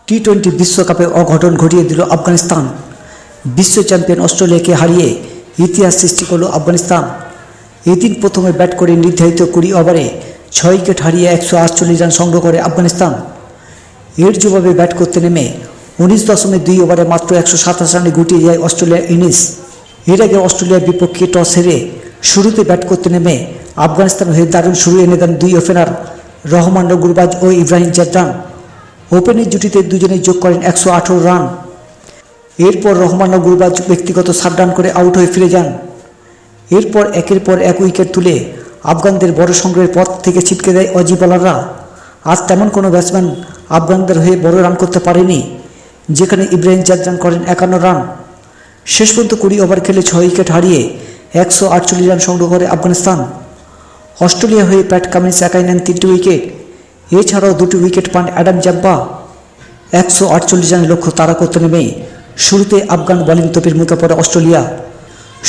টি-20 বিশ্বকাপে অঘটন ঘটিয়ে দিল আফগানিস্তান। বিশ্ব চ্যাম্পিয়ন অস্ট্রেলিয়াকে হারিয়ে ইতিহাস সৃষ্টি করল আফগানিস্তান। এদিন প্রথমে ব্যাট করে নির্ধারিত 20 ওভারে 6 উইকেট হারিয়ে 148 রান সংগ্রহ করে আফগানিস্তান। এর জবাবে ব্যাট করতে নেমে 19.2 ওভারে মাত্র 127 রানে গুটিয়ে যায় অস্ট্রেলিয়ার ইনিংস। এর আগে অস্ট্রেলিয়ার বিপক্ষে টস হেরে শুরুতে ব্যাট করতে নেমে আফগানিস্তান হয়ে দারুণ শুরু এনে দেন দুই ওপেনার রহমান গুরবাজ ও ইব্রাহিম জাদরান। ওপেনের জুটিতে দুজনেই যোগ করেন 118 রান। এরপর রহমান গুরবাজ ব্যক্তিগত 7 রান করে আউট হয়ে ফিরে যান। এরপর একের পর এক উইকেট তুলে আফগানদের বড় সংগ্রহের পথ থেকে ছিটকে দেয় অজি বোলাররা। আজ তেমন কোনো ব্যাটসম্যান আফগানদের হয়ে বড় রান করতে পারেনি, যেখানে ইব্রাহিম জাদরান করেন 51 রান। শেষ পর্যন্ত 20 ওভার খেলে 6 উইকেট হারিয়ে 148 রান সংগ্রহ করে আফগানিস্তান। অস্ট্রেলিয়া হয়ে প্যাট কামিন্স একাই নেন 3টি উইকেট। এছাড়াও 2টি উইকেট পান অ্যাডাম জাম্পা। 148 রানের লক্ষ্য তাড়া করতে নেমে শুরুতে আফগান বোলিং তোপের মুখে পড়ে অস্ট্রেলিয়া।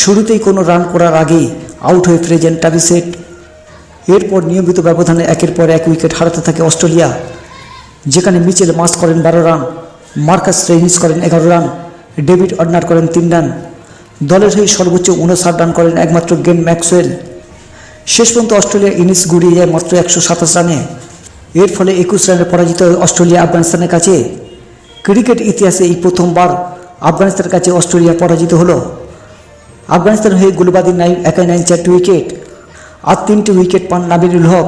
শুরুতেই কোনো রান করার আগেই আউট হয়ে ফিরে যান ট্রাভিস। এরপর নিয়মিত ব্যবধানে একের পর এক উইকেট হারাতে থাকে অস্ট্রেলিয়া, যেখানে মিচেল মার্শ করেন 12 রান, মার্কাস রেইনিস করেন 11 রান, ডেভিড ওয়ার্নার করেন 3 রান। দলের হয়ে সর্বোচ্চ 59 রান করেন একমাত্র গ্লেন ম্যাক্সওয়েল। শেষ পর্যন্ত অস্ট্রেলিয়ার ইনিংস গড়িয়ে যায় মাত্র 127 রানে। এর ফলে 21 রানে পরাজিত হয় অস্ট্রেলিয়া আফগানিস্তানের কাছে। ক্রিকেট ইতিহাসে এই প্রথমবার আফগানিস্তানের কাছে অস্ট্রেলিয়া পরাজিত হলো। আফগানিস্তান হয়ে গুলবাদিন নাইম একাই নেন 4টি উইকেট, আর 3টি উইকেট পান নাবিলুল হক।